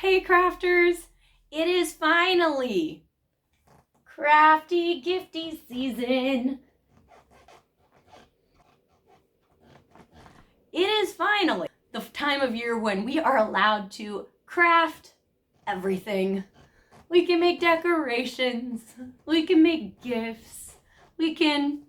Hey crafters, it is finally crafty gifty season. It is finally the time of year when we are allowed to craft everything. We can make decorations, we can make gifts, we can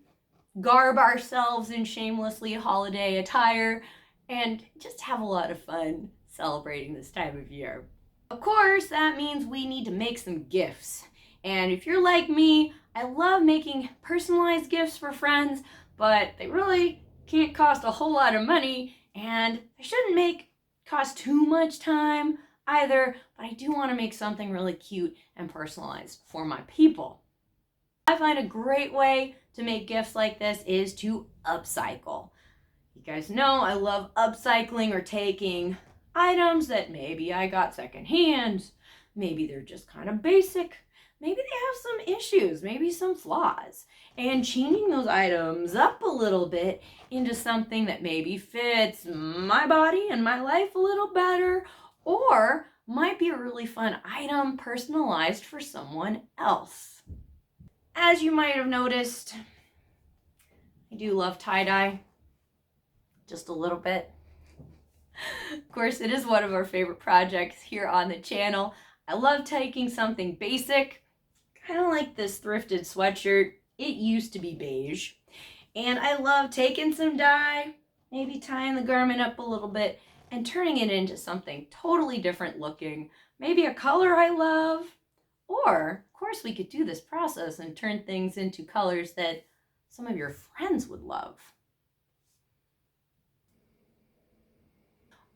garb ourselves in shamelessly holiday attire, and just have a lot of fun celebrating this time of year. Of course, that means we need to make some gifts. And if you're like me, I love making personalized gifts for friends, but they really can't cost a whole lot of money, and they shouldn't cost too much time either, but I do want to make something really cute and personalized for my people. I find a great way to make gifts like this is to upcycle. You guys know I love upcycling, or taking items that maybe I got secondhand, maybe they're just kind of basic, maybe they have some issues, maybe some flaws, and changing those items up a little bit into something that maybe fits my body and my life a little better, or might be a really fun item personalized for someone else. As you might have noticed, I do love tie-dye, just a little bit. Of course, it is one of our favorite projects here on the channel. I love taking something basic, kind of like this thrifted sweatshirt. It used to be beige. And I love taking some dye, maybe tying the garment up a little bit, and turning it into something totally different looking. Maybe a color I love. Or, of course, we could do this process and turn things into colors that some of your friends would love.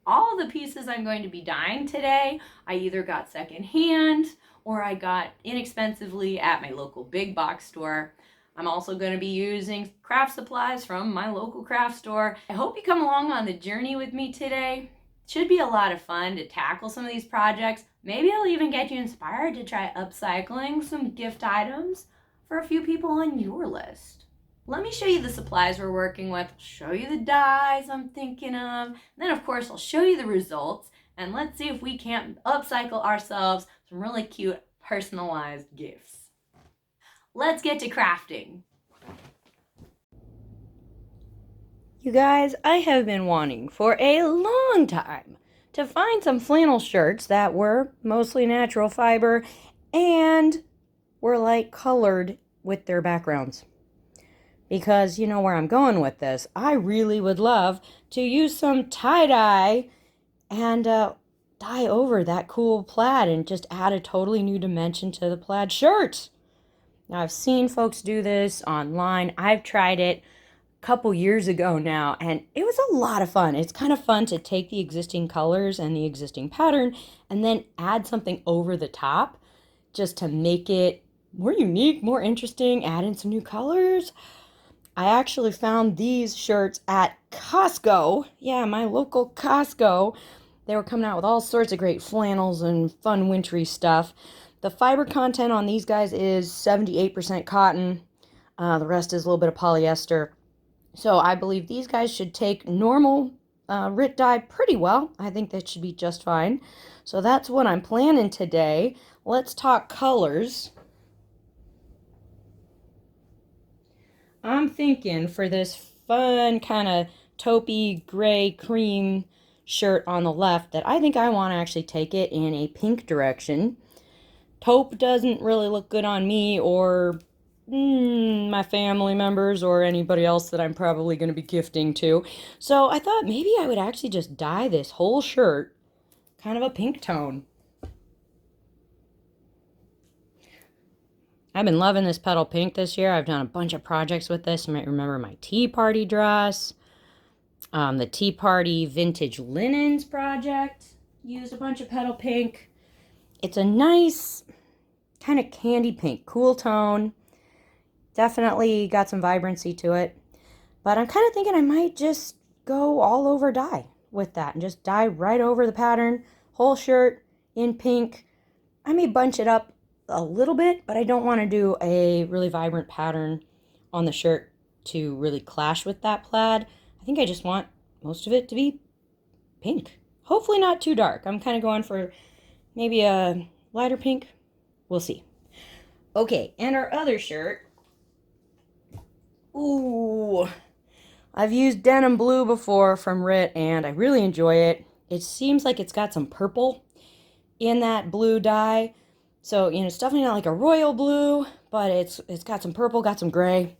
All the pieces I'm going to be dyeing today, I either got secondhand or I got inexpensively at my local big box store. I'm also going to be using craft supplies from my local craft store. I hope you come along on the journey with me today. It should be a lot of fun to tackle some of these projects. Maybe I'll even get you inspired to try upcycling some gift items for a few people on your list. Let me show you the supplies we're working with, show you the dyes I'm thinking of, and then of course I'll show you the results, and let's see if we can't upcycle ourselves some really cute personalized gifts. Let's get to crafting. You guys, I have been wanting for a long time to find some flannel shirts that were mostly natural fiber and were like colored with their backgrounds. Because you know where I'm going with this. I really would love to use some tie-dye and dye over that cool plaid and just add a totally new dimension to the plaid shirt. Now, I've seen folks do this online. I've tried it a couple years ago now, and it was a lot of fun. It's kind of fun to take the existing colors and the existing pattern and then add something over the top just to make it more unique, more interesting, add in some new colors. I actually found these shirts at Costco. Yeah, my local Costco. They were coming out with all sorts of great flannels and fun wintry stuff. The fiber content on these guys is 78% cotton. The rest is a little bit of polyester. So I believe these guys should take normal RIT dye pretty well. I think that should be just fine. So that's what I'm planning today. Let's talk colors. I'm thinking for this fun kind of taupey gray cream shirt on the left that I think I want to actually take it in a pink direction. Taupe doesn't really look good on me or my family members or anybody else that I'm probably going to be gifting to. So I thought maybe I would actually just dye this whole shirt kind of a pink tone. I've been loving this petal pink this year. I've done a bunch of projects with this. You might remember my tea party dress, the tea party vintage linens project. Used a bunch of petal pink. It's a nice kind of candy pink, cool tone. Definitely got some vibrancy to it. But I'm kind of thinking I might just go all over dye with that and just dye right over the pattern. Whole shirt in pink. I may bunch it up a little bit, but I don't want to do a really vibrant pattern on the shirt to really clash with that plaid. I think I just want most of it to be pink. Hopefully not too dark. I'm kind of going for maybe a lighter pink. We'll see. Okay, and our other shirt. Ooh, I've used denim blue before from Rit, and I really enjoy it. It seems like it's got some purple in that blue dye. So, you know, it's definitely not like a royal blue, but it's got some purple, got some gray.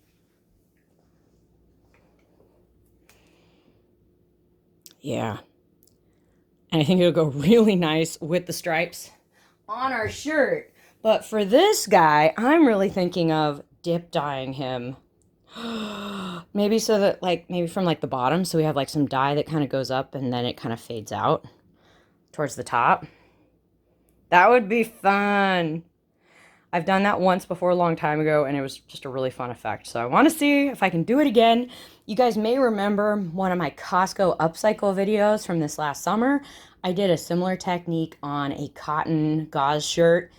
Yeah. And I think it'll go really nice with the stripes on our shirt. But for this guy, I'm really thinking of dip dyeing him. Maybe so that, like, maybe from like the bottom, so we have like some dye that kind of goes up and then it kind of fades out towards the top. That would be fun. I've done that once before a long time ago, and it was just a really fun effect. So I want to see if I can do it again. You guys may remember one of my Costco upcycle videos from this last summer. I did a similar technique on a cotton gauze shirt,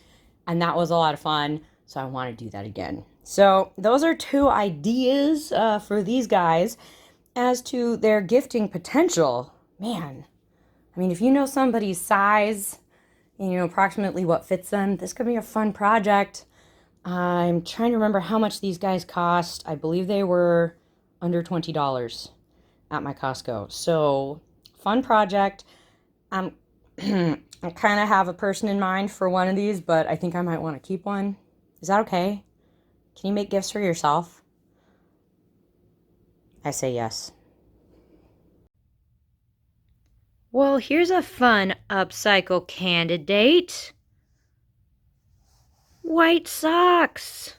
and that was a lot of fun. So I want to do that again. So those are two ideas for these guys. As to their gifting potential, man, I mean, if you know somebody's size, and you know approximately what fits them, this could be a fun project. I'm trying to remember how much these guys cost. I believe they were under $20 at my Costco. So, fun project. I kind of have a person in mind for one of these, but I think I might want to keep one. Is that okay? Can you make gifts for yourself? I say yes. Well, here's a fun upcycle candidate. White socks.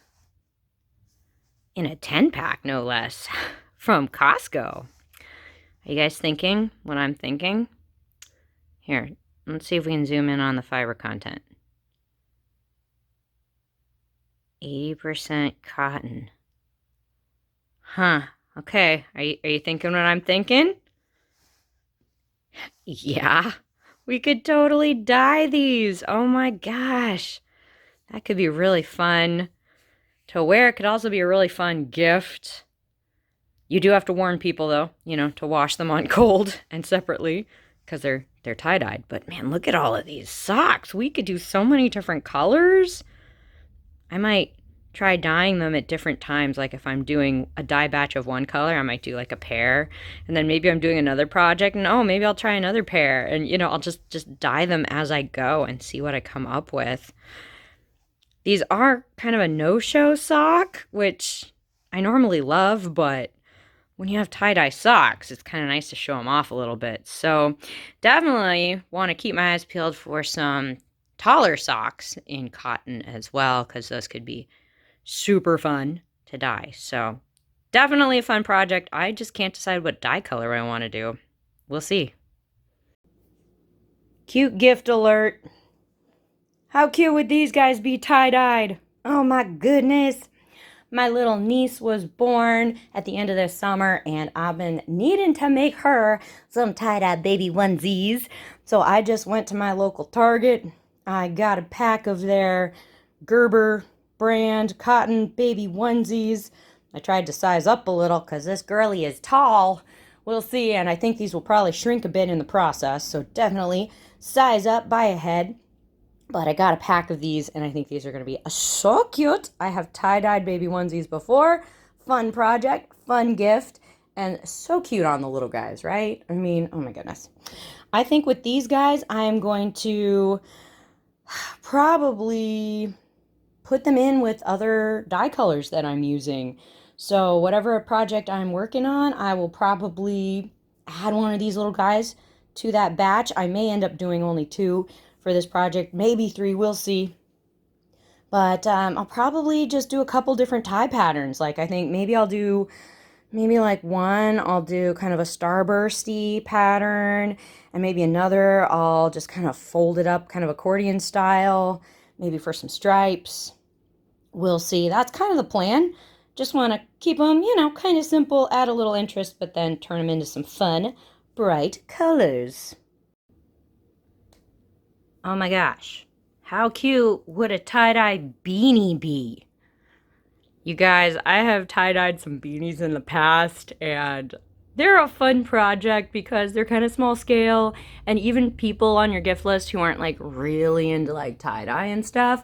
In a 10-pack, no less, from Costco. Are you guys thinking what I'm thinking? Here, let's see if we can zoom in on the fiber content. 80% cotton. Huh. Okay. Are you thinking what I'm thinking? Yeah. We could totally dye these. Oh my gosh. That could be really fun to wear. It could also be a really fun gift. You do have to warn people, though, you know, to wash them on cold and separately because they're tie-dyed. But man, look at all of these socks. We could do so many different colors. I might try dyeing them at different times. Like if I'm doing a dye batch of one color, I might do like a pair. And then maybe I'm doing another project and oh, maybe I'll try another pair. And you know, I'll just dye them as I go and see what I come up with. These are kind of a no-show sock, which I normally love, but when you have tie-dye socks, it's kind of nice to show them off a little bit. So definitely want to keep my eyes peeled for some taller socks in cotton as well, because those could be super fun to dye. So definitely a fun project. I just can't decide what dye color I want to do. We'll see. Cute gift alert. How cute would these guys be tie-dyed? Oh my goodness. My little niece was born at the end of this summer, and I've been needing to make her some tie-dye baby onesies. So I just went to my local Target. I got a pack of their Gerber brand cotton baby onesies. I tried to size up a little because this girlie is tall. We'll see, and I think these will probably shrink a bit in the process. So definitely size up, buy ahead. But I got a pack of these, and I think these are going to be so cute. I have tie-dyed baby onesies before. Fun project, fun gift, and so cute on the little guys, right? I mean, oh my goodness. I think with these guys, I am going to probably put them in with other dye colors that I'm using. So whatever project I'm working on, I will probably add one of these little guys to that batch. I may end up doing only 2 for this project, maybe 3, we'll see. But I'll probably just do a couple different tie patterns. Like I think maybe I'll do, maybe like one, I'll do kind of a starbursty pattern, and maybe another, I'll just kind of fold it up, kind of accordion style, maybe for some stripes. We'll see. That's kind of the plan. Just want to keep them, you know, kind of simple, add a little interest, but then turn them into some fun, bright colors. Oh my gosh, how cute would a tie-dye beanie be? You guys, I have tie-dyed some beanies in the past, and they're a fun project because they're kind of small scale, and even people on your gift list who aren't like really into like tie-dye and stuff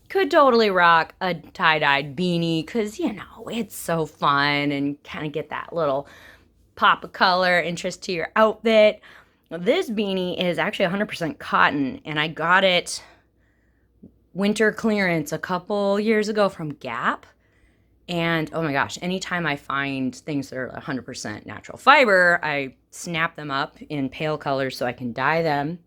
could totally rock a tie-dyed beanie because, you know, it's so fun and kind of get that little pop of color, interest to your outfit. This beanie is actually 100% cotton, and I got it winter clearance a couple years ago from Gap. And oh my gosh, anytime I find things that are 100% natural fiber, I snap them up in pale colors so I can dye them.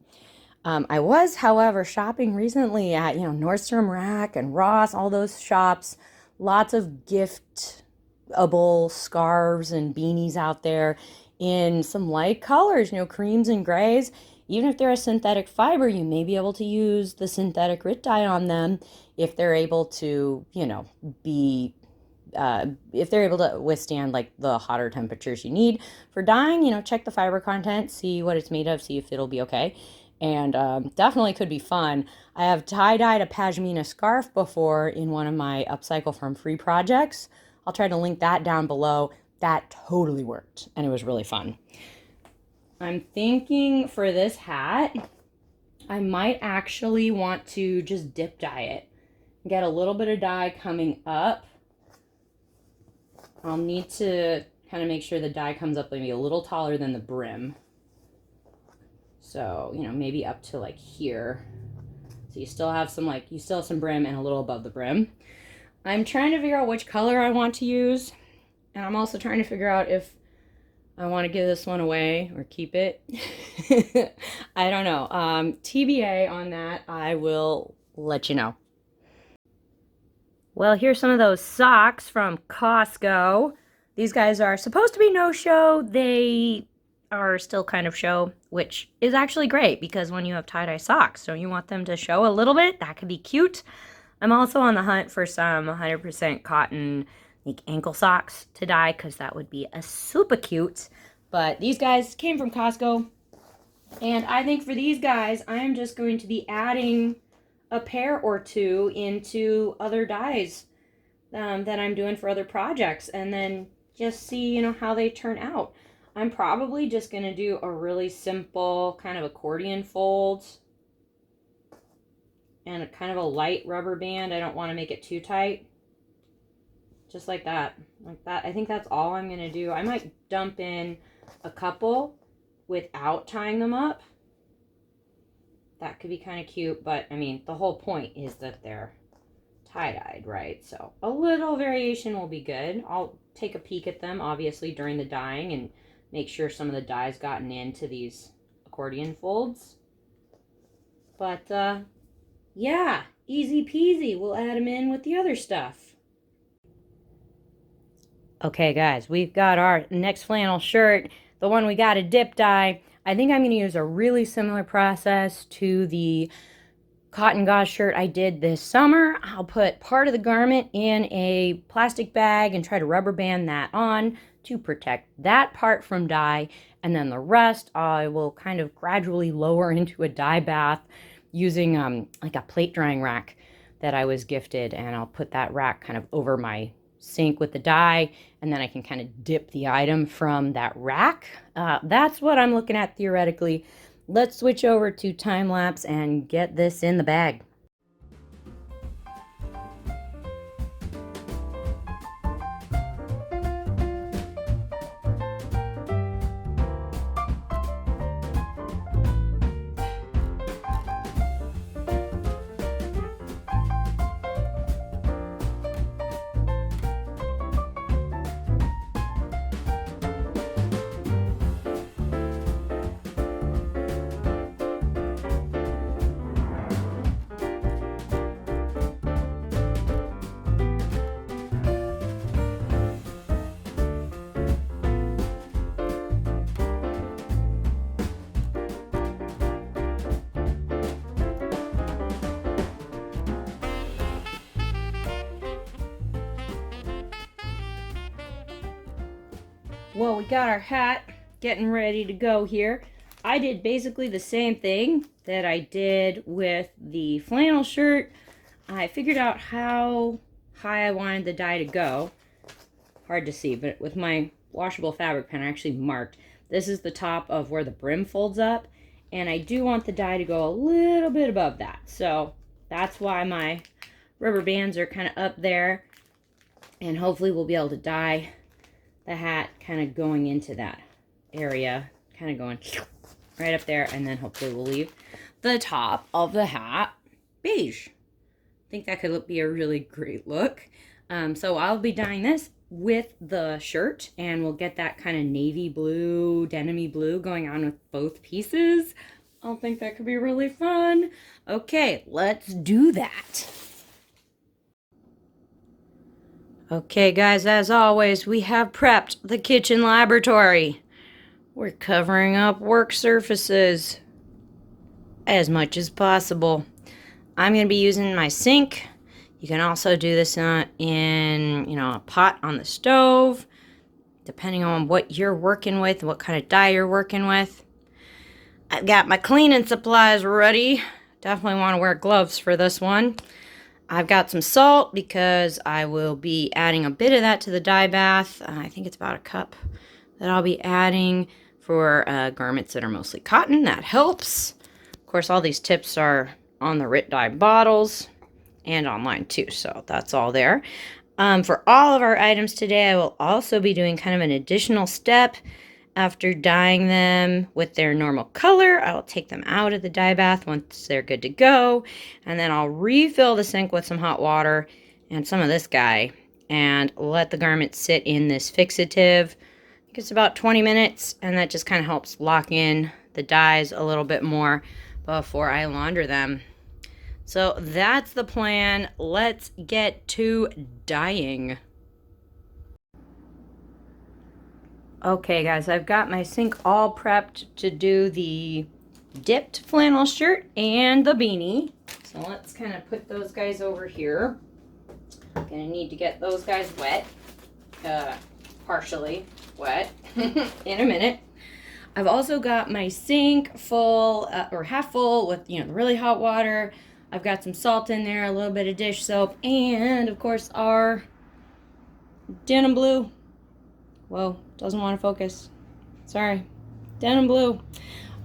I was, however, shopping recently at, Nordstrom Rack and Ross, all those shops. Lots of giftable scarves and beanies out there in some light colors, creams and grays. Even if they're a synthetic fiber, you may be able to use the synthetic grit dye on them if they're able to, be if they're able to withstand like the hotter temperatures you need for dyeing. Check the fiber content, see what it's made of, see if it'll be okay. And definitely could be fun. I have tie-dyed a pashmina scarf before in one of my Upcycle from Free projects. I'll try to link that down below. That totally worked, and it was really fun. I'm thinking for this hat, I might actually want to just dip dye it. Get a little bit of dye coming up. I'll need to kind of make sure the dye comes up maybe a little taller than the brim. So, maybe up to like here. So you still have some brim and a little above the brim. I'm trying to figure out which color I want to use. And I'm also trying to figure out if I want to give this one away or keep it. I don't know. TBA on that, I will let you know. Well, here's some of those socks from Costco. These guys are supposed to be no-show. They are still kind of show, which is actually great because when you have tie-dye socks, don't you want them to show a little bit? That could be cute. I'm also on the hunt for some 100% cotton like ankle socks to dye because that would be a super cute. But these guys came from Costco, and I think for these guys, I'm just going to be adding a pair or two into other dyes that I'm doing for other projects, and then just see, how they turn out. I'm probably just going to do a really simple kind of accordion fold and a kind of a light rubber band. I don't want to make it too tight. Just like that. I think that's all I'm going to do. I might dump in a couple without tying them up. That could be kind of cute, but I mean, the whole point is that they're tie-dyed, right? So a little variation will be good. I'll take a peek at them, obviously, during the dyeing and make sure some of the dye's gotten into these accordion folds. But, yeah, easy peasy. We'll add them in with the other stuff. Okay, guys, we've got our next flannel shirt, the one we got to dip dye. I think I'm going to use a really similar process to the cotton gauze shirt I did this summer. I'll put part of the garment in a plastic bag and try to rubber band that on to protect that part from dye. And then the rest I will kind of gradually lower into a dye bath using like a plate drying rack that I was gifted. And I'll put that rack kind of over my sink with the dye, and then I can kind of dip the item from that rack. That's what I'm looking at theoretically. Let's switch over to time lapse and get this in the bag. Well, we got our hat getting ready to go here. I did basically the same thing that I did with the flannel shirt. I figured out how high I wanted the dye to go. Hard to see, but with my washable fabric pen are actually marked. This is the top of where the brim folds up, and I do want the dye to go a little bit above that. So that's why my rubber bands are kind of up there, and hopefully we'll be able to dye the hat kind of going into that area, kind of going right up there, and then hopefully we'll leave the top of the hat beige. I think that could be a really great look. So I'll be dyeing this with the shirt, and we'll get that kind of navy blue, denim-y blue going on with both pieces. I think that could be really fun. Okay, let's do that. Okay, guys, as always, we have prepped the kitchen laboratory. We're covering up work surfaces as much as possible. I'm going to be using my sink. You can also do this in, a pot on the stove, depending on what you're working with, what kind of dye you're working with. I've got my cleaning supplies ready. Definitely want to wear gloves for this one. I've got some salt because I will be adding a bit of that to the dye bath. I think it's about a cup that I'll be adding for garments that are mostly cotton. That helps. Of course, all these tips are on the RIT dye bottles and online too, so that's all there. For all of our items today, I will also be doing kind of an additional step. After dyeing them with their normal color, I will take them out of the dye bath once they're good to go, and then I'll refill the sink with some hot water and some of this guy and let the garment sit in this fixative. I think it's about 20 minutes, and that just kind of helps lock in the dyes a little bit more before I launder them. So that's the plan. Let's get to dyeing. Okay, guys, I've got my sink all prepped to do the dipped flannel shirt and the beanie. So let's kind of put those guys over here. Gonna need to get those guys wet, partially wet in a minute. I've also got my sink full, or half full with, the really hot water. I've got some salt in there, a little bit of dish soap, and of course our denim blue. Whoa, doesn't want to focus. Sorry. Denim blue.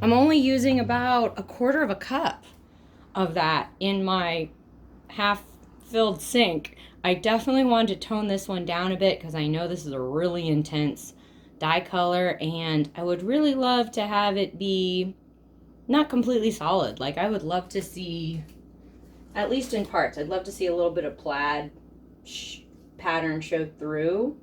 I'm only using about 1/4 cup of that in my half-filled sink. I definitely wanted to tone this one down a bit because I know this is a really intense dye color, and I would really love to have it be not completely solid. Like, I would love to see, at least in parts, I'd love to see a little bit of plaid pattern show through.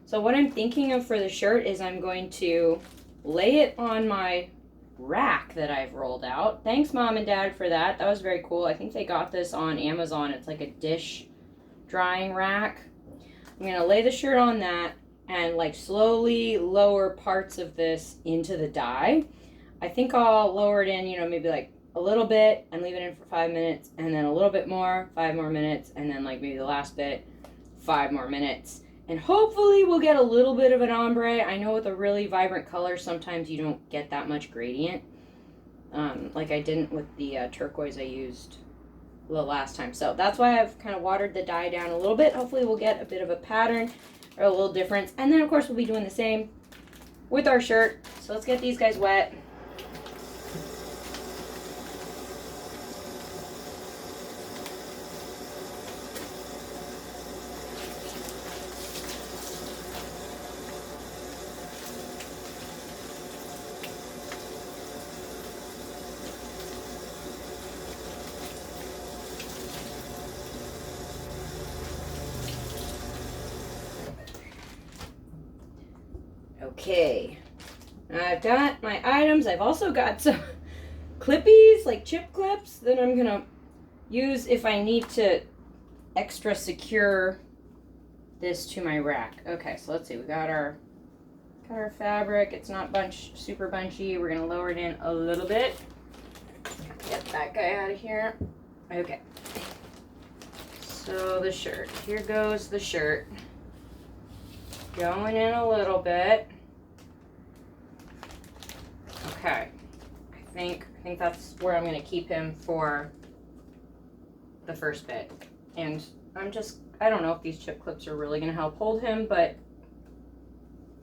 So what I'm thinking of for the shirt is I'm going to lay it on my rack that I've rolled out. Thanks, Mom and Dad, for that. That was very cool. I think they got this on Amazon. It's like a dish drying rack. I'm going to lay the shirt on that and like slowly lower parts of this into the dye. I think I'll lower it in, maybe like a little bit and leave it in for 5 minutes, and then a little bit more, 5 more minutes, and then like maybe the last bit, 5 more minutes. And hopefully we'll get a little bit of an ombre. I know with a really vibrant color, sometimes you don't get that much gradient. Like I didn't with the turquoise I used the last time. So that's why I've kind of watered the dye down a little bit. Hopefully we'll get a bit of a pattern or a little difference. And then of course we'll be doing the same with our shirt. So let's get these guys wet. Okay, I've got my items. I've also got some clippies, like chip clips, that I'm gonna use if I need to extra secure this to my rack. Okay, so let's see. We got our fabric. It's not super bunchy. We're gonna lower it in a little bit. Get that guy out of here. Okay. So the shirt. Here goes the shirt. Going in a little bit. Okay. I think that's where I'm gonna keep him for the first bit. And I don't know if these chip clips are really gonna help hold him, but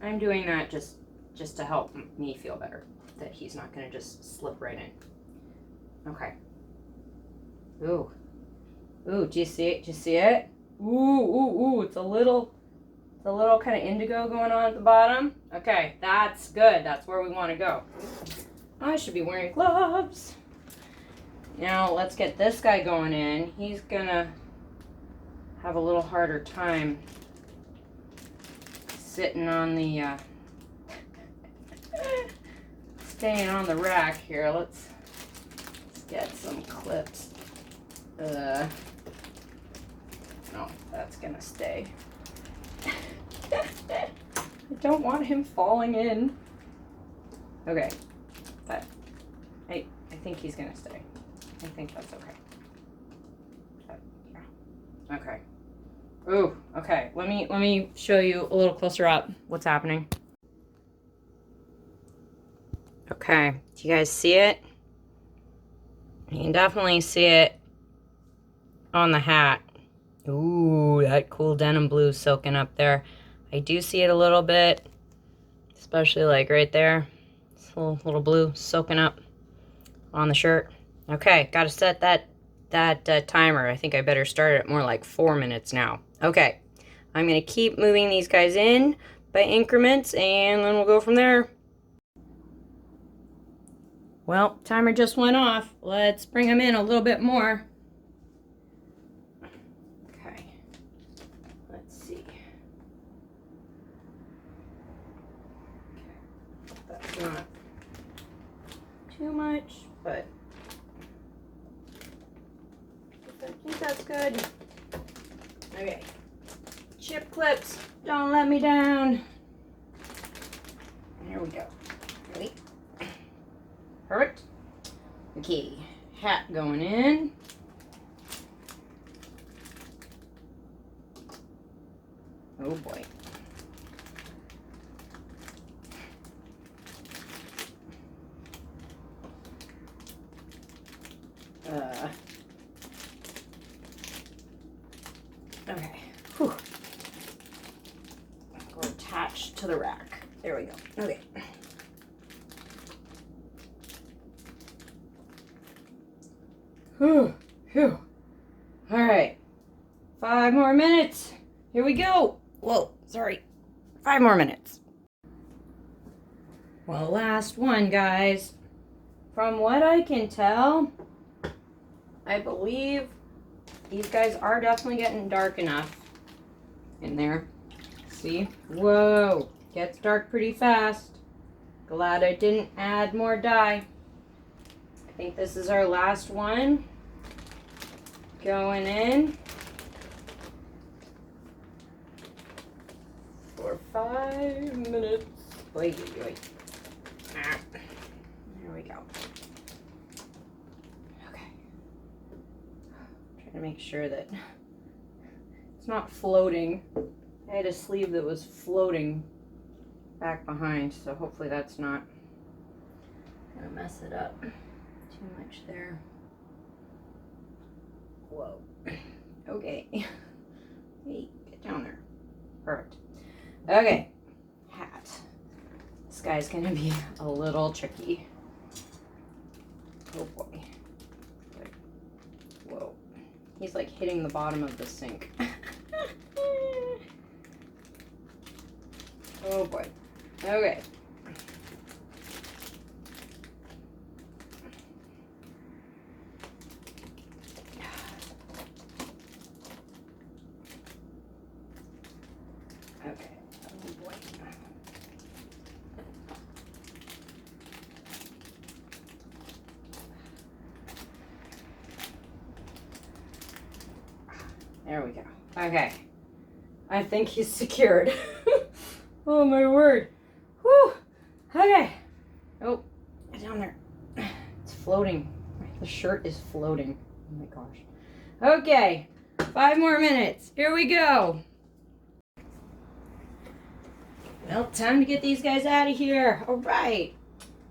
I'm doing that just to help me feel better, that he's not gonna just slip right in. Okay. Ooh. Ooh, do you see it? Do you see it? Ooh, ooh, ooh, it's a little kind of indigo going on at the bottom. Okay, that's good. That's where we want to go. I should be wearing gloves. Now let's get this guy going in. He's gonna have a little harder time sitting on the staying on the rack here. Let's get some clips. No, that's gonna stay. I don't want him falling in. Okay, but I think he's gonna stay. I think that's okay. But, yeah. Okay. Ooh, okay. Let me show you a little closer up what's happening. Okay, do you guys see it? You can definitely see it on the hat. Ooh, that cool denim blue soaking up there. I do see it a little bit, especially like right there. This little blue soaking up on the shirt. Okay, gotta set that timer. I think I better start at more like 4 minutes now. Okay, I'm gonna keep moving these guys in by increments, and then we'll go from there. Well, timer just went off. Let's bring them in a little bit more. Okay, let's see. Okay, that's not too much, but I think that's good. Okay, chip clips, don't let me down. There we go. Ready? Perfect. Okay, hat going in. Oh boy. Okay. Whew. We're attached to the rack. There we go. Okay. Whew. Phew. All right. 5 more minutes. Here we go. Whoa, sorry. 5 more minutes. Well, last one, guys. From what I can tell, I believe these guys are definitely getting dark enough in there. See? Whoa. Gets dark pretty fast. Glad I didn't add more dye. I think this is our last one. Going in. For 5 minutes. Wait, wait. Ah. There we go. Okay. Trying to make sure that it's not floating. I had a sleeve that was floating back behind, so hopefully that's not gonna mess it up too much there. Whoa. Okay. Hey, get down there. Perfect. Okay. Hat. This guy's gonna be a little tricky. Oh boy. Whoa. He's like hitting the bottom of the sink. Oh boy. Okay. Okay. Oh boy. There we go. Okay. I think he's secured. Oh my word. Whew. Okay. Oh, get down there. It's floating. The shirt is floating. Oh my gosh. Okay. 5 more minutes. Here we go. Well, time to get these guys out of here. All right.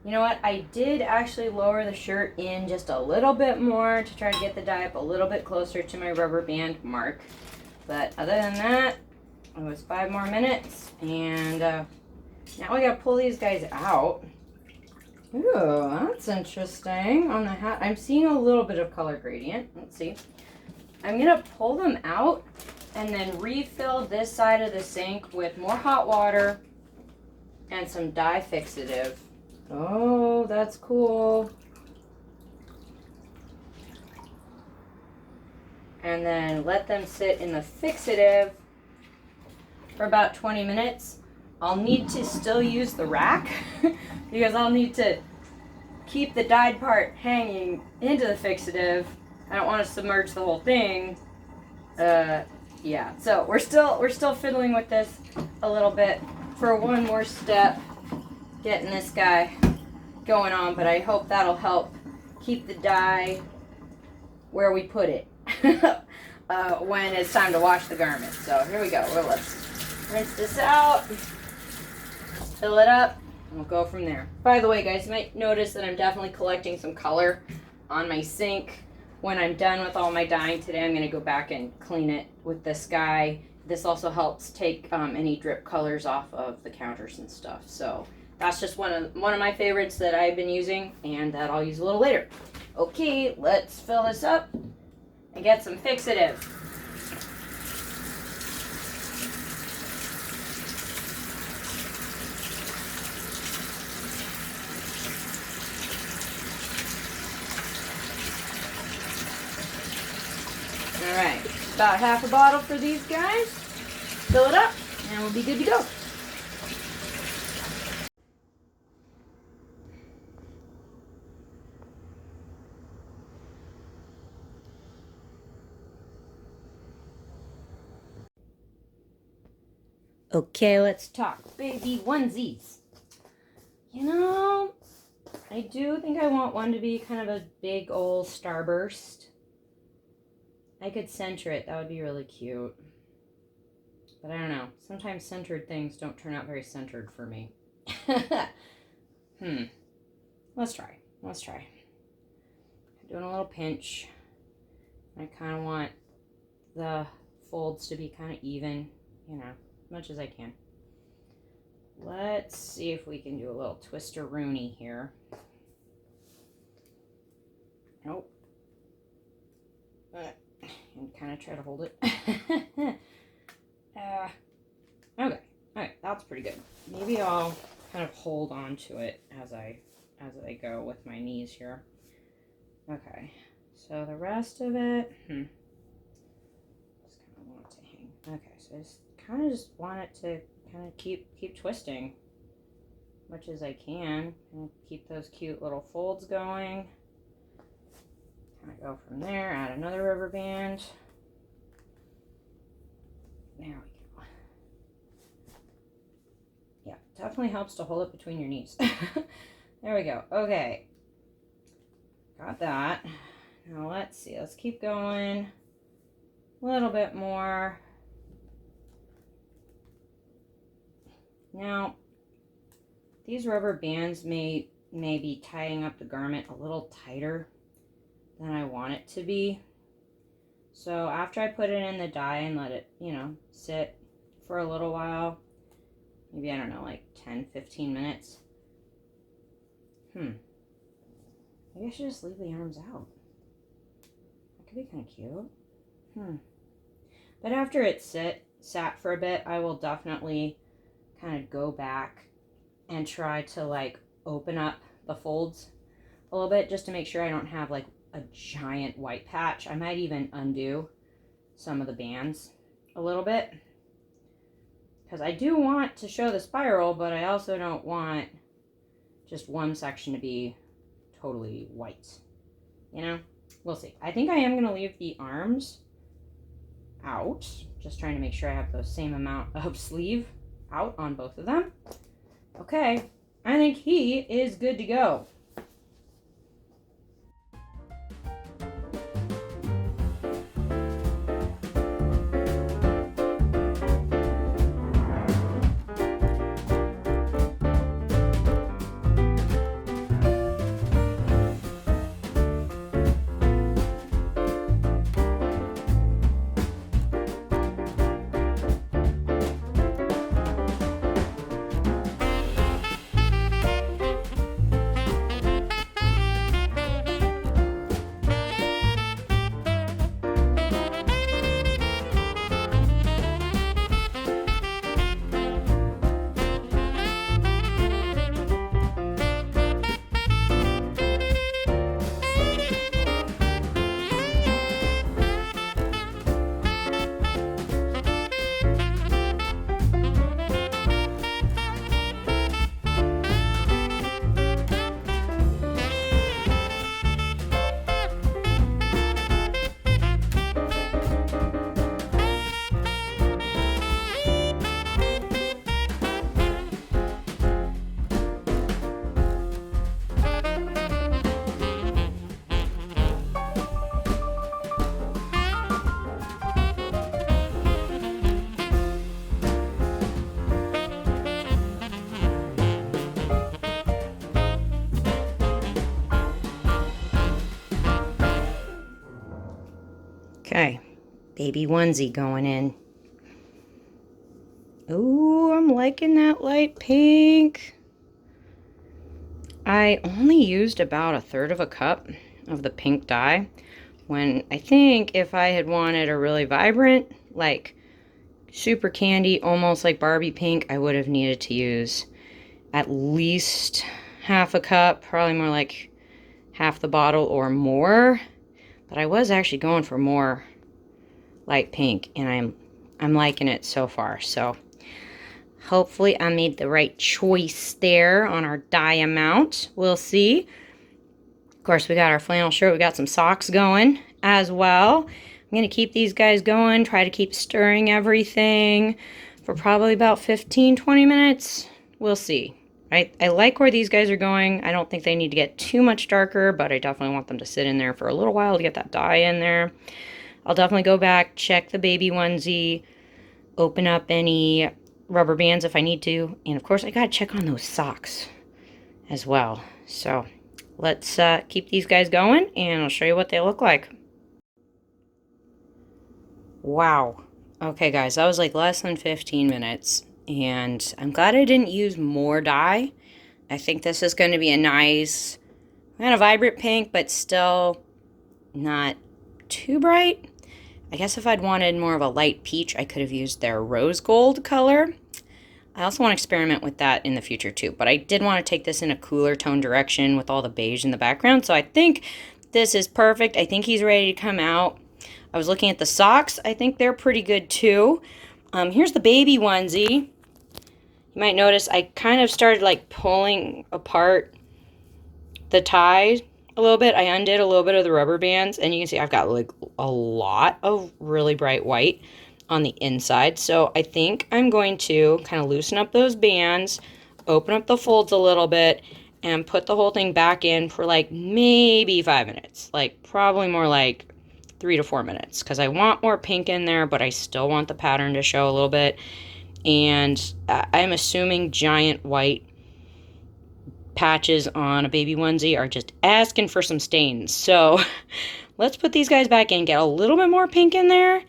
You know what? I did actually lower the shirt in just a little bit more to try to get the dye up a little bit closer to my rubber band mark. But other than that, it was 5 more minutes, and Now we gotta pull these guys out. Ooh, that's interesting. On the hat, I'm seeing a little bit of color gradient. Let's see. I'm gonna pull them out and then refill this side of the sink with more hot water and some dye fixative. Oh, that's cool. And then let them sit in the fixative for about 20 minutes. I'll need to still use the rack because I'll need to keep the dyed part hanging into the fixative. I don't want to submerge the whole thing. Yeah, so we're still fiddling with this a little bit for one more step, getting this guy going on, but I hope that'll help keep the dye where we put it when it's time to wash the garment. So here we go. Well, let's rinse this out, fill it up, and we'll go from there. By the way, guys, you might notice that I'm definitely collecting some color on my sink. When I'm done with all my dyeing today, I'm going to go back and clean it with this guy. This also helps take any drip colors off of the counters and stuff. So that's just one of my favorites that I've been using and that I'll use a little later. Okay, let's fill this up and get some fixative. All right, about half a bottle for these guys. Fill it up and we'll be good to go. Okay, let's talk baby onesies. You know, I do think I want one to be kind of a big old starburst. I could center it. That would be really cute. But I don't know. Sometimes centered things don't turn out very centered for me. Let's try. Doing a little pinch. I kind of want the folds to be kind of even, you know, as much as I can. Let's see if we can do a little twister-rooney here. Nope. And kind of try to hold it. Okay. Alright, that's pretty good. Maybe I'll kind of hold on to it as I go with my knees here. Okay. So the rest of it, just kind of want it to hang. Okay, so I just want it to kind of keep twisting as much as I can. And keep those cute little folds going. Kind of go from there, add another rubber band. There we go. Yeah, definitely helps to hold it between your knees. There we go. Okay. Got that. Now let's see. Let's keep going. A little bit more. Now, these rubber bands may be tying up the garment a little tighter than I want it to be. So after I put it in the dye and let it, you know, sit for a little while, maybe, I don't know, like 10-15 minutes. Maybe I should just leave the arms out. That could be kind of cute. But after it sat for a bit, I will definitely kind of go back and try to like open up the folds a little bit just to make sure I don't have like a giant white patch. I might even undo some of the bands a little bit because I do want to show the spiral, but I also don't want just one section to be totally white. You know, we'll see. I think I am going to leave the arms out, just trying to make sure I have the same amount of sleeve out on both of them. Okay, I think he is good to go. Okay, baby onesie going in. Oh, I'm liking that light pink. I only used about 1/3 of a cup of the pink dye, when I think if I had wanted a really vibrant, like super candy, almost like Barbie pink, I would have needed to use at least 1/2 a cup, probably more like half the bottle or more. But I was actually going for more light pink, and I'm liking it so far. So hopefully I made the right choice there on our dye amount. We'll see. Of course, we got our flannel shirt. We got some socks going as well. I'm going to keep these guys going, try to keep stirring everything for probably about 15-20 minutes. We'll see. I like where these guys are going. I don't think they need to get too much darker, but I definitely want them to sit in there for a little while to get that dye in there. I'll definitely go back, check the baby onesie, open up any rubber bands if I need to. And of course, I got to check on those socks as well. So let's keep these guys going, and I'll show you what they look like. Wow. Okay, guys, that was like less than 15 minutes. And I'm glad I didn't use more dye. I think this is going to be a nice, kind of vibrant pink, but still not too bright. I guess if I'd wanted more of a light peach, I could have used their rose gold color. I also want to experiment with that in the future too. But I did want to take this in a cooler tone direction with all the beige in the background. So I think this is perfect. I think he's ready to come out. I was looking at the socks. I think they're pretty good too. Here's the baby onesie. You might notice I kind of started like pulling apart the tie a little bit. I undid a little bit of the rubber bands, and you can see I've got like a lot of really bright white on the inside. So I think I'm going to kind of loosen up those bands, open up the folds a little bit, and put the whole thing back in for like maybe 5 minutes. Like probably more like 3 to 4 minutes, because I want more pink in there, but I still want the pattern to show a little bit. And I'm assuming giant white patches on a baby onesie are just asking for some stains. So let's put these guys back in, get a little bit more pink in there.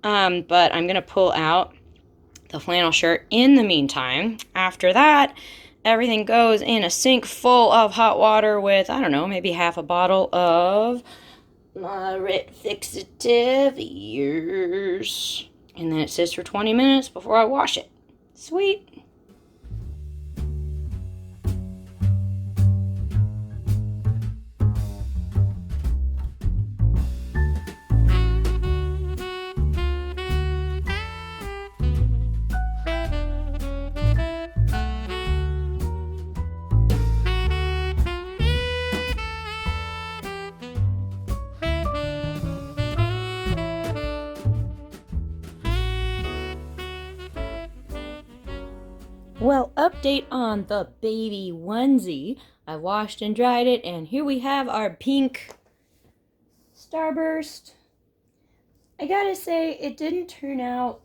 But I'm going to pull out the flannel shirt in the meantime. After that, everything goes in a sink full of hot water with, I don't know, maybe half a bottle of moderate fixative ears. And then it sits for 20 minutes before I wash it. Sweet. Well, update on the baby onesie. I washed and dried it, and here we have our pink starburst. I gotta say, it didn't turn out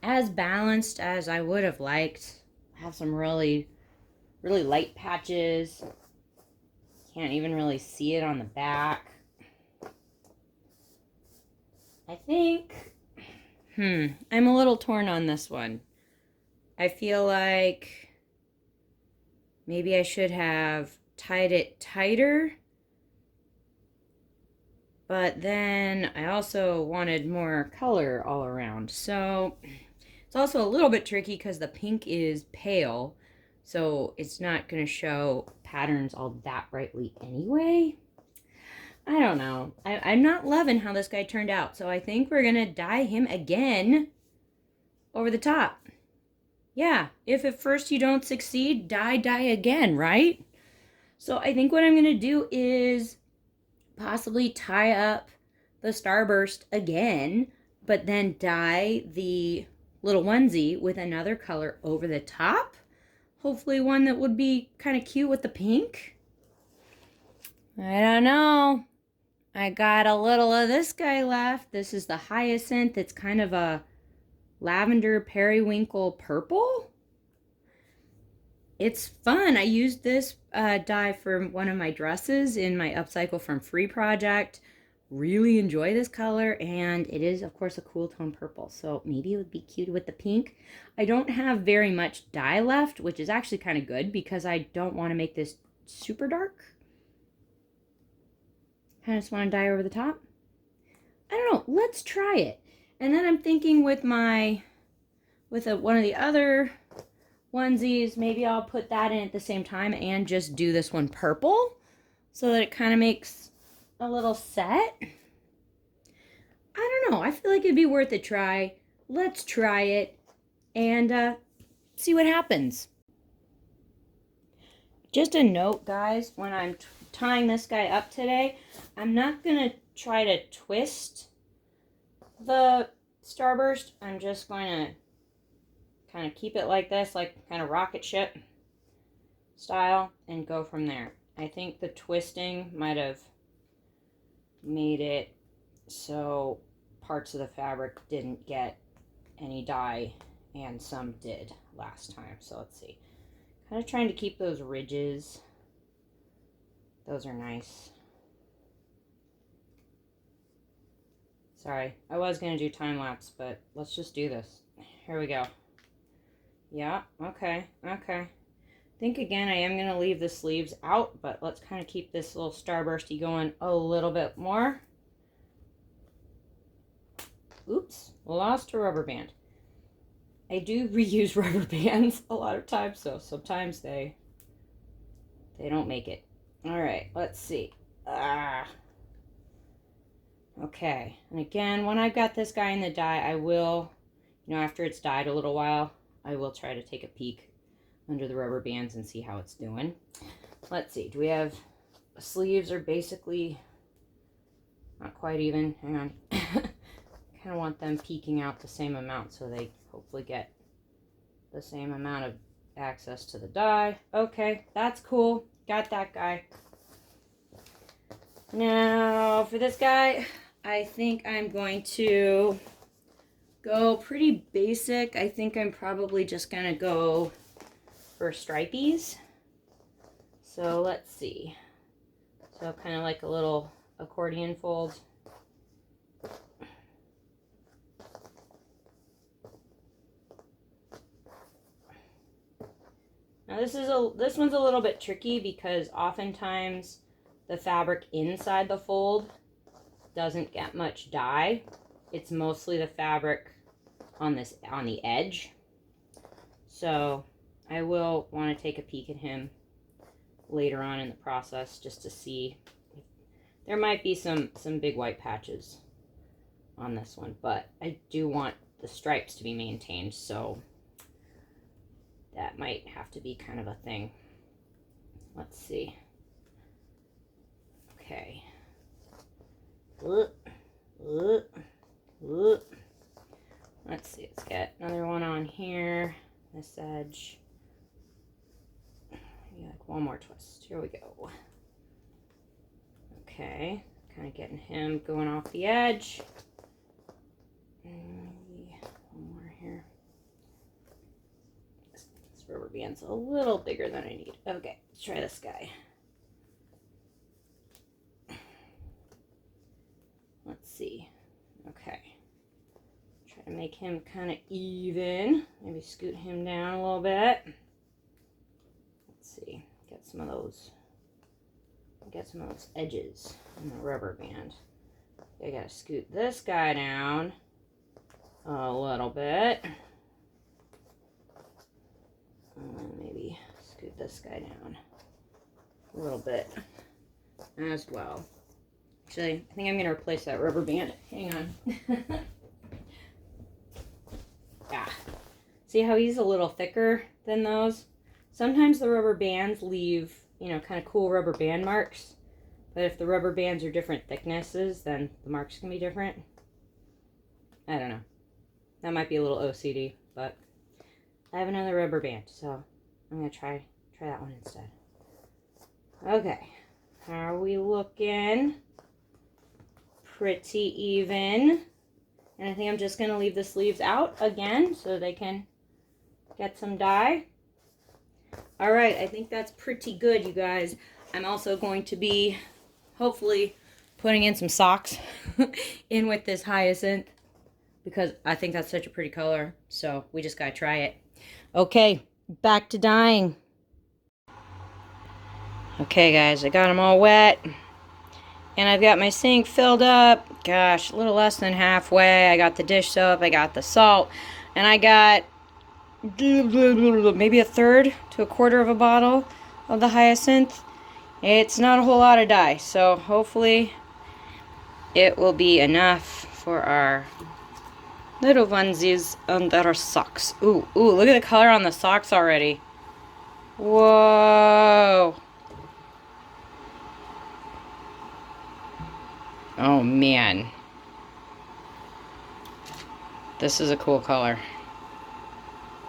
as balanced as I would have liked. I have some really light patches. Can't even really see it on the back. I think, I'm a little torn on this one. I feel like maybe I should have tied it tighter, but then I also wanted more color all around. So it's also a little bit tricky because the pink is pale, so it's not going to show patterns all that brightly anyway. I don't know. I'm not loving how this guy turned out, so I think we're going to dye him again over the top. Yeah, if at first you don't succeed, dye again, right? So I think what I'm going to do is possibly tie up the starburst again, but then dye the little onesie with another color over the top. Hopefully one that would be kind of cute with the pink. I don't know. I got a little of this guy left. This is the hyacinth. It's kind of a lavender periwinkle purple. It's fun. I used this dye for one of my dresses in my Upcycle from Free project. really enjoy this color, and it is of course a cool tone purple, so maybe it would be cute with the pink. I don't have very much dye left, which is actually kind of good because I don't want to make this super dark. I just want to dye over the top. I don't know, let's try it. And then I'm thinking with one of the other onesies, maybe I'll put that in at the same time and just do this one purple so that it kind of makes a little set. I don't know, I feel like it'd be worth a try. Let's try it and see what happens. Just a note, guys, when I'm tying this guy up today, I'm not going to try to twist the starburst. I'm just going to kind of keep it like this, like kind of rocket ship style, and go from there. I think the twisting might have made it so parts of the fabric didn't get any dye and some did last time. So let's see. Kind of trying to keep those ridges. Those are nice. Sorry, I was going to do time lapse, but let's just do this. Here we go. Yeah, okay. I think again I am going to leave the sleeves out, but let's kind of keep this little starbursty going a little bit more. Oops, lost a rubber band. I do reuse rubber bands a lot of times, so sometimes they don't make it. All right, let's see. Okay, and again, when I've got this guy in the dye, I will, after it's dyed a little while, I will try to take a peek under the rubber bands and see how it's doing. Let's see, do we have sleeves are basically not quite even. Hang on. Kind of want them peeking out the same amount so they hopefully get the same amount of access to the dye. Okay, that's cool. Got that guy. Now for this guy, I think I'm going to go pretty basic. I think I'm probably just going to go for stripies. So let's see. So kind of like a little accordion fold. Now this one's a little bit tricky because oftentimes the fabric inside the fold doesn't get much dye. It's mostly the fabric on the edge. So I will want to take a peek at him later on in the process just to see. There might be some big white patches on this one, but I do want the stripes to be maintained, so that might have to be kind of a thing. Let's see. Okay. Let's see, let's get another one on here. This edge. Maybe like one more twist. Here we go. Okay, kind of getting him going off the edge. Maybe one more here. This rubber band's a little bigger than I need. Okay, let's try this guy. Let's see. Okay. Try to make him kind of even. Maybe scoot him down a little bit. Let's see. Get some of those edges on the rubber band. I gotta scoot this guy down a little bit. And maybe scoot this guy down a little bit as well. Actually, I think I'm going to replace that rubber band. Hang on. Yeah. See how he's a little thicker than those? Sometimes the rubber bands leave, kind of cool rubber band marks. But if the rubber bands are different thicknesses, then the marks can be different. I don't know. That might be a little OCD, but I have another rubber band, so I'm going to try that one instead. Okay. How are we looking? Pretty even. And I think I'm just going to leave the sleeves out again so they can get some dye. All right, I think that's pretty good, you guys. I'm also going to be hopefully putting in some socks in with this hyacinth because I think that's such a pretty color. So we just gotta try it. Okay, back to dyeing. Okay guys, I got them all wet. And I've got my sink filled up. Gosh, a little less than halfway. I got the dish soap, I got the salt, and I got maybe a third to a quarter of a bottle of the hyacinth. It's not a whole lot of dye, so hopefully it will be enough for our little onesies and our socks. Ooh, look at the color on the socks already. Whoa. Oh man. This is a cool color.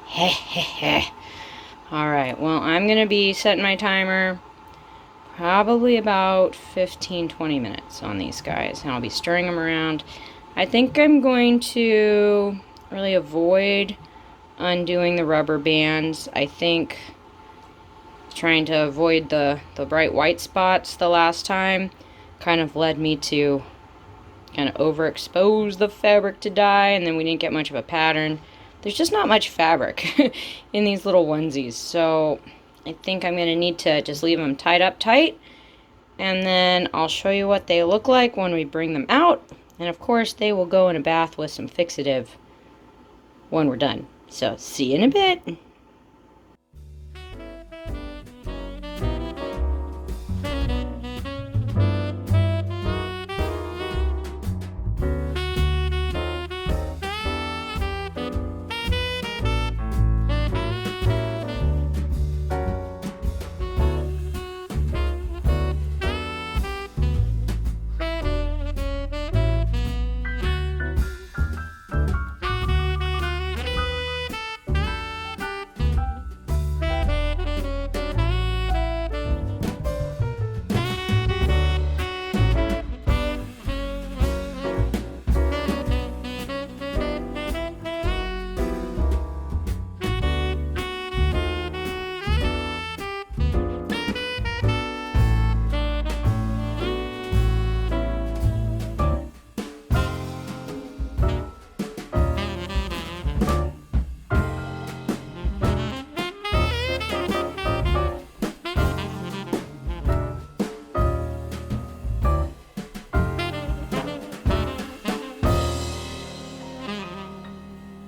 Heh heh heh. Alright, well, I'm going to be setting my timer probably about 15-20 minutes on these guys. And I'll be stirring them around. I think I'm going to really avoid undoing the rubber bands. I think trying to avoid the bright white spots the last time kind of led me to kind of overexpose the fabric to dye, and then we didn't get much of a pattern. There's just not much fabric in these little onesies, so I think I'm going to need to just leave them tied up tight, and then I'll show you what they look like when we bring them out, and of course they will go in a bath with some fixative when we're done. So see you in a bit.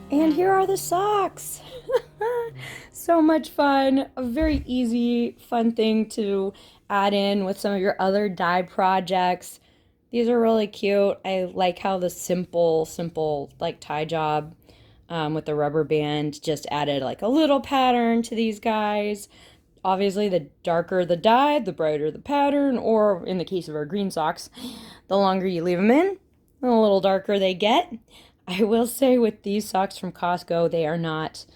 And here are the socks. So much fun. A very easy, fun thing to add in with some of your other dye projects. These are really cute. I like how the simple like tie job with the rubber band just added like a little pattern to these guys. Obviously, the darker the dye, the brighter the pattern, or in the case of our green socks, the longer you leave them in, the little darker they get. I will say with these socks from Costco, they are not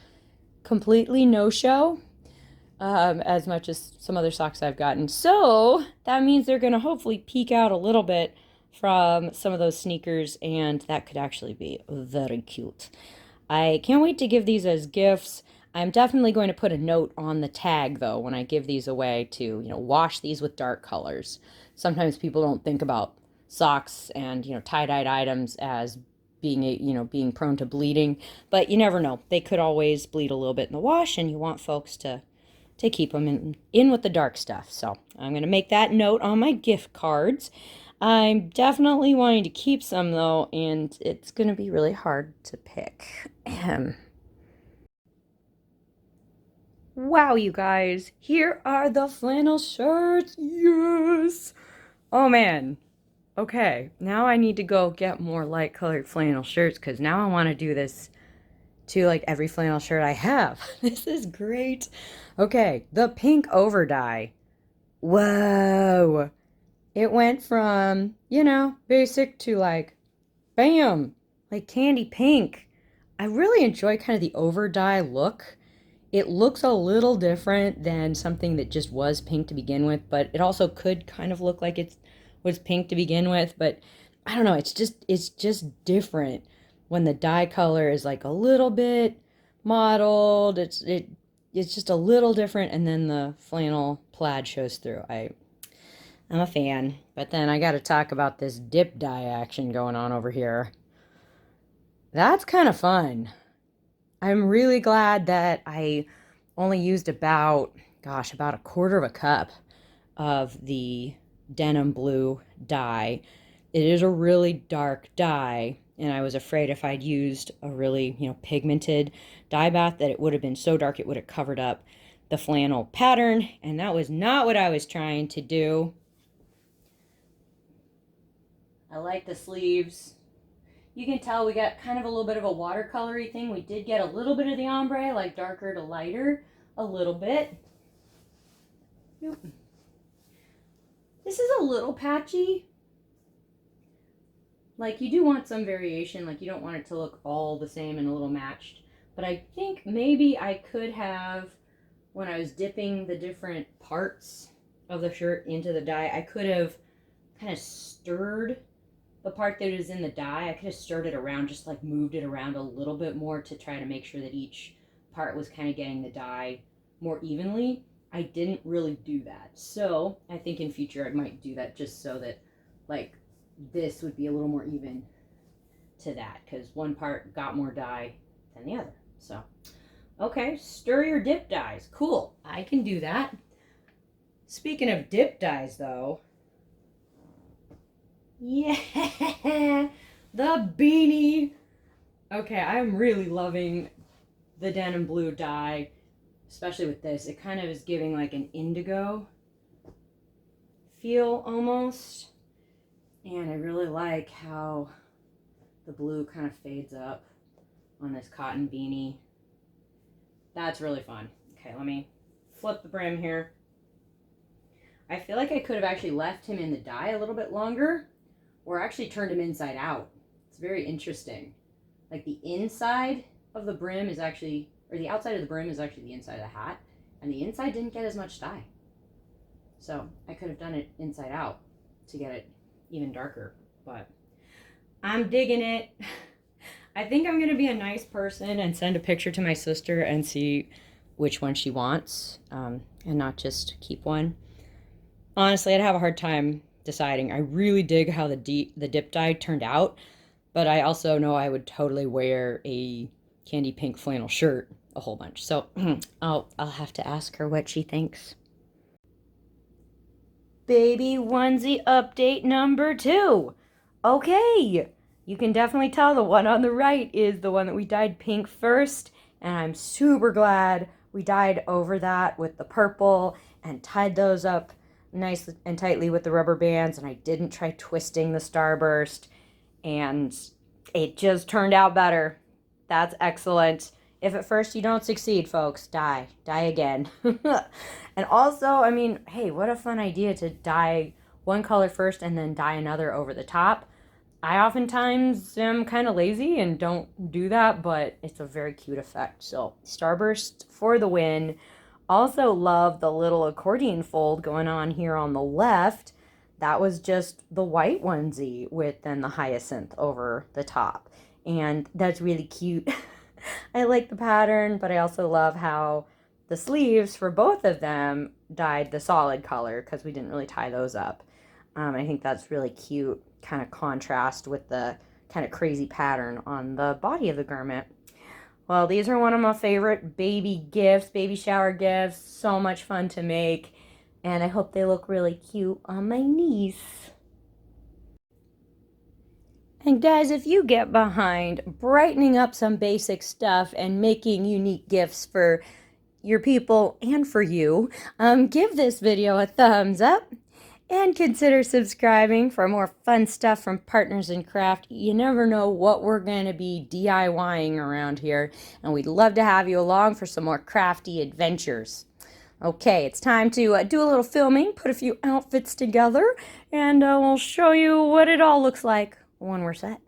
completely no-show, as much as some other socks I've gotten. So that means they're going to hopefully peek out a little bit from some of those sneakers, and that could actually be very cute. I can't wait to give these as gifts. I'm definitely going to put a note on the tag, though, when I give these away to, wash these with dark colors. Sometimes people don't think about socks and, tie-dyed items as being prone to bleeding, but you never know. They could always bleed a little bit in the wash, and you want folks to keep them in with the dark stuff. So I'm going to make that note on my gift cards. I'm definitely wanting to keep some, though, and it's going to be really hard to pick. Wow, you guys, here are the flannel shirts. Yes! Oh, man. Okay, now I need to go get more light colored flannel shirts because now I want to do this to like every flannel shirt I have. This is great. Okay, the pink over dye. Whoa. It went from, basic to like, bam, like candy pink. I really enjoy kind of the over dye look. It looks a little different than something that just was pink to begin with, but it also could kind of look like it was pink to begin with, but I don't know, it's just different when the dye color is like a little bit mottled. It's just a little different, and then the flannel plaid shows through. I'm a fan. But then I got to talk about this dip dye action going on over here. That's kind of fun. I'm really glad that I only used about a quarter of a cup of the denim blue dye. It is a really dark dye, and I was afraid if I'd used a really, pigmented dye bath that it would have been so dark it would have covered up the flannel pattern, and that was not what I was trying to do. I like the sleeves. You can tell we got kind of a little bit of a watercolory thing. We did get a little bit of the ombre, like darker to lighter, a little bit. Nope. This is a little patchy. Like, you do want some variation. Like, you don't want it to look all the same and a little matched. But I think maybe I could have, when I was dipping the different parts of the shirt into the dye, I could have kind of stirred the part that is in the dye. I could have stirred it around, just like moved it around a little bit more to try to make sure that each part was kind of getting the dye more evenly. I didn't really do that. So I think in future I might do that, just so that like this would be a little more even to that, because one part got more dye than the other. So, okay, stir your dip dyes. Cool, I can do that. Speaking of dip dyes though, yeah, the beanie. Okay, I'm really loving the denim blue dye, especially with this. It kind of is giving like an indigo feel almost. And I really like how the blue kind of fades up on this cotton beanie. That's really fun. Okay, let me flip the brim here. I feel like I could have actually left him in the dye a little bit longer, or actually turned him inside out. It's very interesting. Like the inside of the brim is actually, or the outside of the brim is actually the inside of the hat, and the inside didn't get as much dye. So I could have done it inside out to get it even darker, but I'm digging it. I think I'm gonna be a nice person and send a picture to my sister and see which one she wants, and not just keep one. Honestly, I'd have a hard time deciding. I really dig how the dip dye turned out, but I also know I would totally wear a candy pink flannel shirt a whole bunch. So I'll have to ask her what she thinks. Baby onesie update number 2. Okay, you can definitely tell the one on the right is the one that we dyed pink first, and I'm super glad we dyed over that with the purple and tied those up nice and tightly with the rubber bands, and I didn't try twisting the starburst, and it just turned out better. That's excellent. If at first you don't succeed, folks, dye again. And also, I mean, hey, what a fun idea to dye one color first and then dye another over the top. I oftentimes am kind of lazy and don't do that, but it's a very cute effect. So starburst for the win. Also love the little accordion fold going on here on the left. That was just the white onesie with then the hyacinth over the top. And that's really cute. I like the pattern, but I also love how the sleeves for both of them dyed the solid color, because we didn't really tie those up. I think that's really cute, kind of contrast with the kind of crazy pattern on the body of the garment. Well, these are one of my favorite baby gifts, baby shower gifts. So much fun to make, and I hope they look really cute on my niece. And guys, if you get behind brightening up some basic stuff and making unique gifts for your people and for you, give this video a thumbs up and consider subscribing for more fun stuff from Partners in Craft. You never know what we're going to be DIYing around here, and we'd love to have you along for some more crafty adventures. Okay, it's time to do a little filming, put a few outfits together, and we'll show you what it all looks like when we're set.